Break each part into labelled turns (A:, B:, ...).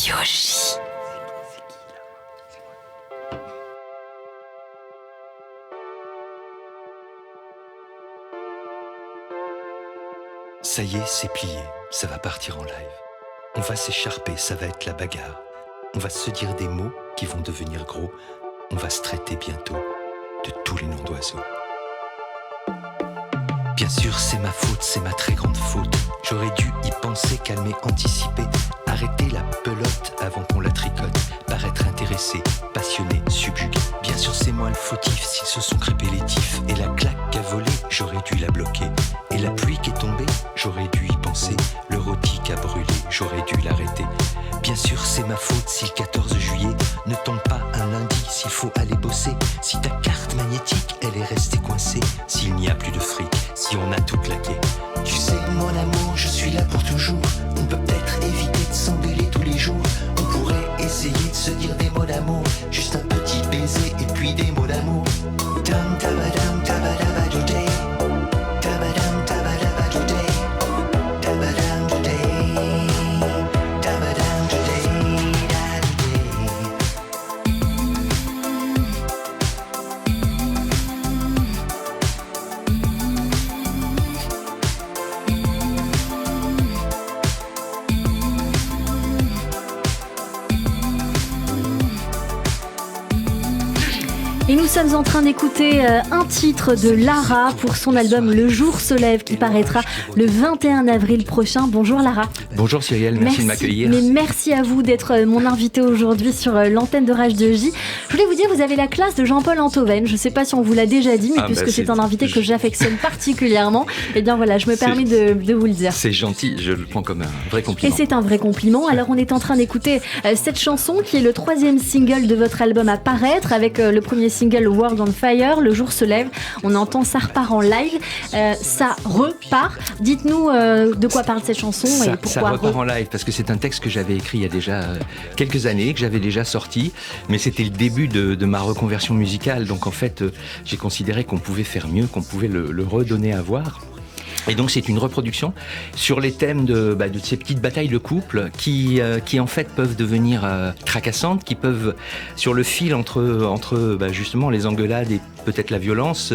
A: Radio J.
B: Ça y est, c'est plié, ça va partir en live. On va s'écharper, ça va être la bagarre. On va se dire des mots qui vont devenir gros. On va se traiter bientôt de tous les noms d'oiseaux. Bien sûr, c'est ma faute, c'est ma très grande faute. J'aurais dû y penser, calmer, anticiper. Arrêter la pelote avant qu'on la tricote. Paraître intéressé, passionné, subjugué. Bien sûr, c'est moi le fautif s'ils se sont crêpés les tifs. Et la claque qu'a volée, j'aurais dû la bloquer. Et la pluie qui est tombée, j'aurais dû y penser. Le rôti qui a brûlé, j'aurais dû l'arrêter. Bien sûr, c'est ma faute si le 14 juillet ne tombe pas un lundi, s'il faut aller bosser. Si ta carte magnétique, elle est restée coincée. S'il n'y a plus de fric, si on a tout claqué. Tu sais, mon amour, je suis là pour toujours. On peut peut-être éviter de s'engueuler tous les jours. On pourrait essayer de se dire des mots d'amour. Juste un petit baiser et puis des mots d'amour. Dum tabadum tabadabadouday. Tabadum tabadabadouday. Tabadum today. Tabadum today.
C: Et nous sommes en train d'écouter un titre de Lara pour son album Le Jour se lève qui paraîtra le 21 avril prochain. Bonjour Lara.
B: Bonjour Cyrielle, merci de m'accueillir.
C: Mais merci à vous d'être mon invité aujourd'hui sur l'antenne de Radio J. Je voulais vous dire, vous avez la classe de Jean-Paul Antoven. Je ne sais pas si on vous l'a déjà dit, mais puisque c'est un invité que j'affectionne particulièrement, eh bien voilà, je me permets de vous le dire.
B: C'est gentil, je le prends comme un vrai compliment.
C: Et c'est un vrai compliment. Alors on est en train d'écouter cette chanson qui est le 3e single de votre album à paraître, avec le premier single World on Fire, Le Jour se lève. On entend ça repart en live, ça repart. Dites-nous de quoi parle cette chanson et pourquoi
B: ça repart en live, parce que c'est un texte que j'avais écrit il y a déjà quelques années, que j'avais déjà sorti, mais c'était le début de ma reconversion musicale. Donc en fait, j'ai considéré qu'on pouvait faire mieux, qu'on pouvait le redonner à voir. Et donc c'est une reproduction sur les thèmes de ces petites batailles de couple qui en fait peuvent devenir tracassantes, qui peuvent sur le fil entre justement les engueulades et peut-être la violence.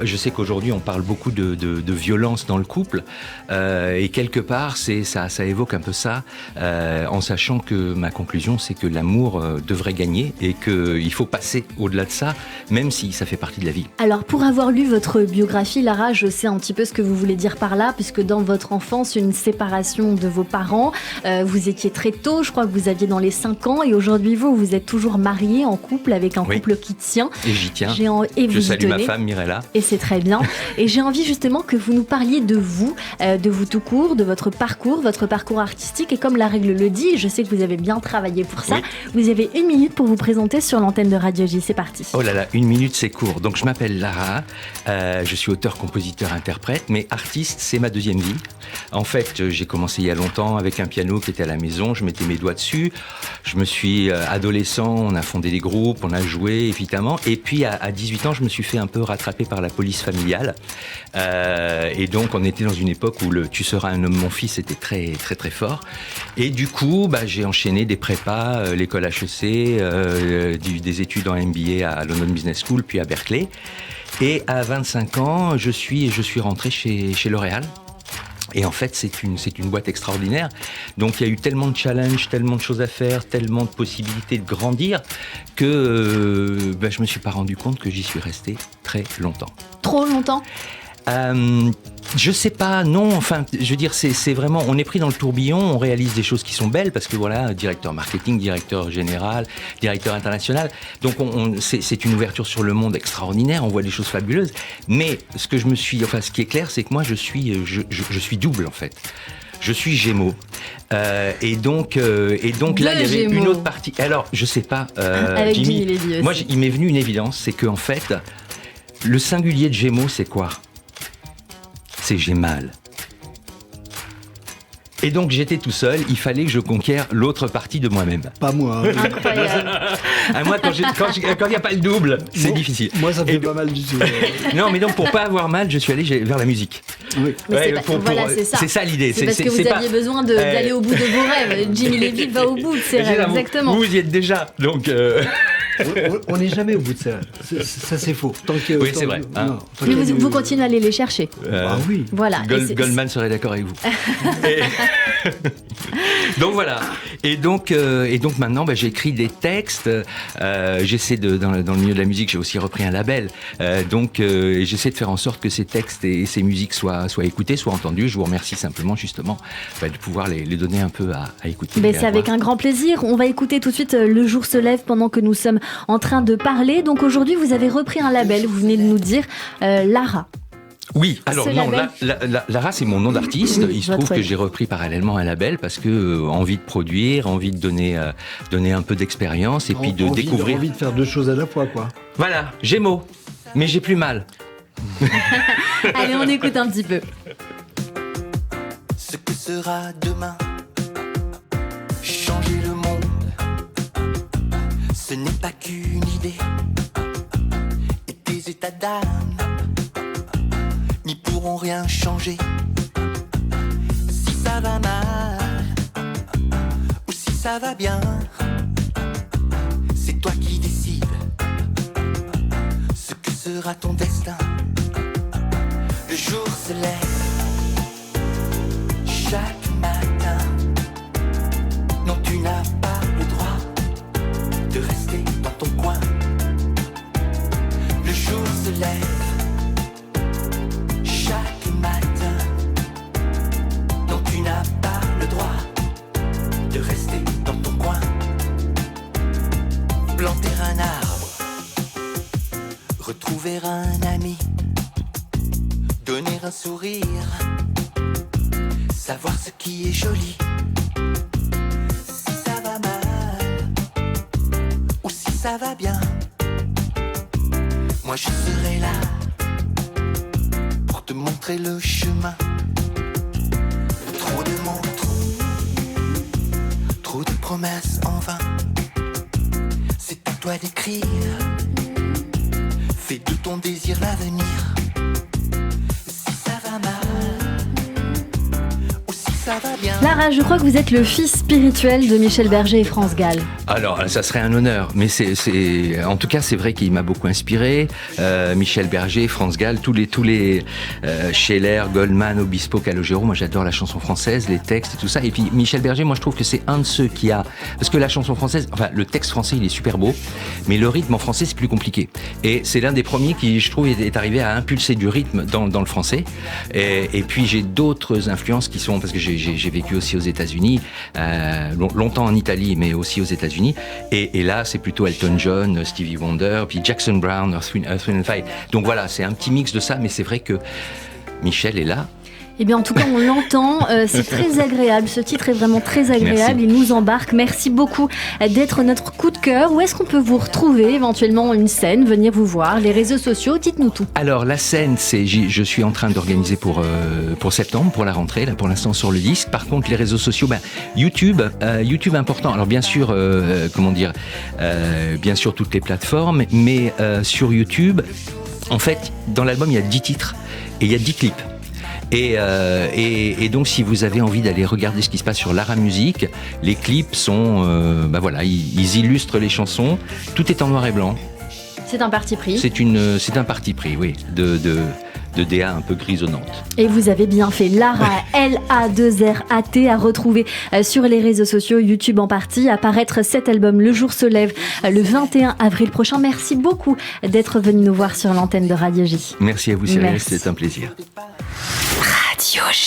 B: Je sais qu'aujourd'hui on parle beaucoup de violence dans le couple et quelque part ça évoque un peu ça, en sachant que ma conclusion c'est que l'amour devrait gagner et qu'il faut passer au-delà de ça, même si ça fait partie de la vie.
C: Alors pour avoir lu votre biographie, Lara, je sais un petit peu ce que vous voulez dire par là, puisque dans votre enfance, une séparation de vos parents, vous étiez très tôt, je crois que vous aviez dans les 5 ans, et aujourd'hui vous êtes toujours marié, en couple, avec un couple qui tient.
B: Et j'y tiens.
C: Je
B: salue ma femme Mirella.
C: Et c'est très bien. Et j'ai envie justement que vous nous parliez de vous tout court, de votre parcours artistique, et comme la règle le dit, je sais que vous avez bien travaillé pour ça, vous avez 1 minute pour vous présenter sur l'antenne de Radio J, c'est parti.
B: Oh là là, 1 minute c'est court. Donc je m'appelle Lara, je suis auteur, compositeur, interprète, mais artiste, c'est ma deuxième vie. En fait, j'ai commencé il y a longtemps avec un piano qui était à la maison, je mettais mes doigts dessus. Je me suis adolescent, on a fondé des groupes, on a joué évidemment. Et puis à 18 ans, je me suis fait un peu rattraper par la police familiale. Et donc, on était dans une époque où le « tu seras un homme, mon fils » était très, très, très fort. Et du coup, j'ai enchaîné des prépas, l'école HEC, des études en MBA à London Business School, puis à Berkeley. Et à 25 ans, je suis rentré chez L'Oréal. Et en fait, c'est une boîte extraordinaire. Donc, il y a eu tellement de challenges, tellement de choses à faire, tellement de possibilités de grandir que je me suis pas rendu compte que j'y suis resté très longtemps.
C: Trop longtemps ?
B: Je sais pas, non, enfin, je veux dire, c'est vraiment, on est pris dans le tourbillon, on réalise des choses qui sont belles, parce que voilà, directeur marketing, directeur général, directeur international, donc c'est une ouverture sur le monde extraordinaire, on voit des choses fabuleuses, mais ce qui est clair, c'est que moi, je suis double, en fait. Je suis Gémeaux. Et donc là, il y avait une autre partie. Alors, je sais pas,
C: avec
B: Jimmy, moi, il m'est venu une évidence, c'est qu'en fait, le singulier de Gémeaux, c'est quoi ? C'est j'ai mal. Et donc j'étais tout seul, il fallait que je conquière l'autre partie de moi-même.
A: Pas moi. Hein.
C: Incroyable.
B: Moi, quand il n'y a pas le double, c'est difficile.
A: Moi, ça me fait pas mal du tout.
B: Non, mais donc pour pas avoir mal, je suis allé vers la musique.
A: Oui.
C: Mais c'est ça
B: l'idée.
C: C'est parce que vous aviez besoin d'aller au bout de vos rêves. Jimmy Levy va au bout de ses rêves, exactement.
B: Vous y êtes déjà, donc...
A: On n'est jamais au bout de ça. Ça, c'est faux.
B: Oui, c'est vrai. Hein.
C: Mais vous continuez à aller les chercher.
A: Ah oui.
C: Voilà.
B: Goldman serait d'accord avec vous. Donc voilà. Et donc maintenant, j'écris des textes. J'essaie dans le milieu de la musique, j'ai aussi repris un label. Donc j'essaie de faire en sorte que ces textes et ces musiques soient écoutés, soient entendus. Je vous remercie simplement justement de pouvoir les donner un peu à écouter.
C: C'est avec un grand plaisir. On va écouter tout de suite Le jour se lève pendant que nous sommes en train de parler. Donc aujourd'hui, vous avez repris un label. Vous venez de nous dire Lara.
B: Oui, alors non, Lara c'est mon nom d'artiste. Il se trouve que j'ai repris parallèlement un label parce que envie de produire, envie de donner un peu d'expérience et puis de découvrir.
A: Envie de faire deux choses à la fois, quoi.
B: Voilà, Gémeaux, mais j'ai plus mal.
C: Allez, on écoute un petit peu.
D: Ce que sera demain, changer le monde, ce n'est pas qu'une idée, et tes états d'âme n'y pourront rien changer. Si ça va mal, ou si ça va bien, c'est toi qui décides ce que sera ton destin. Le jour se lève chaque matin. Non, tu n'as pas le droit de rester dans ton coin. Le jour se lève chaque matin. Non, tu n'as pas le droit de rester dans ton coin. Planter un arbre, retrouver un ami, donner un sourire, savoir ce qui est joli. Si ça va mal, ou si ça va bien, moi je serai là pour te montrer le chemin. Trop de mots, trop de promesses en vain. C'est à toi d'écrire, fais de ton désir l'avenir.
C: Lara, je crois que vous êtes le fils spirituel de Michel Berger et France Gall.
B: Alors, ça serait un honneur, mais en tout cas, c'est vrai qu'il m'a beaucoup inspiré. Michel Berger, France Gall, tous les Scheller, Goldman, Obispo, Calogero. Moi, j'adore la chanson française, les textes et tout ça. Et puis, Michel Berger, moi, je trouve que c'est un de ceux qui a... Parce que la chanson française, enfin, le texte français, il est super beau, mais le rythme en français, c'est plus compliqué. Et c'est l'un des premiers qui, je trouve, est arrivé à impulser du rythme dans le français. Et puis, j'ai d'autres influences qui sont... Parce que j'ai vécu aussi aux États-Unis, longtemps en Italie, mais aussi aux États-Unis. Et là, c'est plutôt Elton John, Stevie Wonder, puis Jackson Brown, Earth, Wind & Fire. Donc voilà, c'est un petit mix de ça, mais c'est vrai que Michel est là.
C: Eh bien, en tout cas, on l'entend. C'est très agréable. Ce titre est vraiment très agréable.
B: Merci.
C: Il nous embarque. Merci beaucoup d'être notre coup de cœur. Où est-ce qu'on peut vous retrouver, éventuellement une scène, venir vous voir, les réseaux sociaux? Dites-nous tout.
B: Alors, la scène, je suis en train d'organiser pour septembre, pour la rentrée, là, pour l'instant, sur le disque. Par contre, les réseaux sociaux, YouTube important. Alors, bien sûr, bien sûr, toutes les plateformes, mais sur YouTube, en fait, dans l'album, il y a 10 titres et il y a 10 clips. Et donc, si vous avez envie d'aller regarder ce qui se passe sur Lara Musique, les clips sont, ils illustrent les chansons. Tout est en noir et blanc.
C: C'est un parti pris.
B: C'est un parti pris, oui, de DA un peu grisonnante.
C: Et vous avez bien fait. Lara, L-A-2-R-A-T, à retrouver sur les réseaux sociaux, YouTube en partie, à paraître cet album Le Jour se lève le 21 avril prochain. Merci beaucoup d'être venu nous voir sur l'antenne de Radio J.
B: Merci à vous, Cyril, c'était un plaisir.
C: Radio J.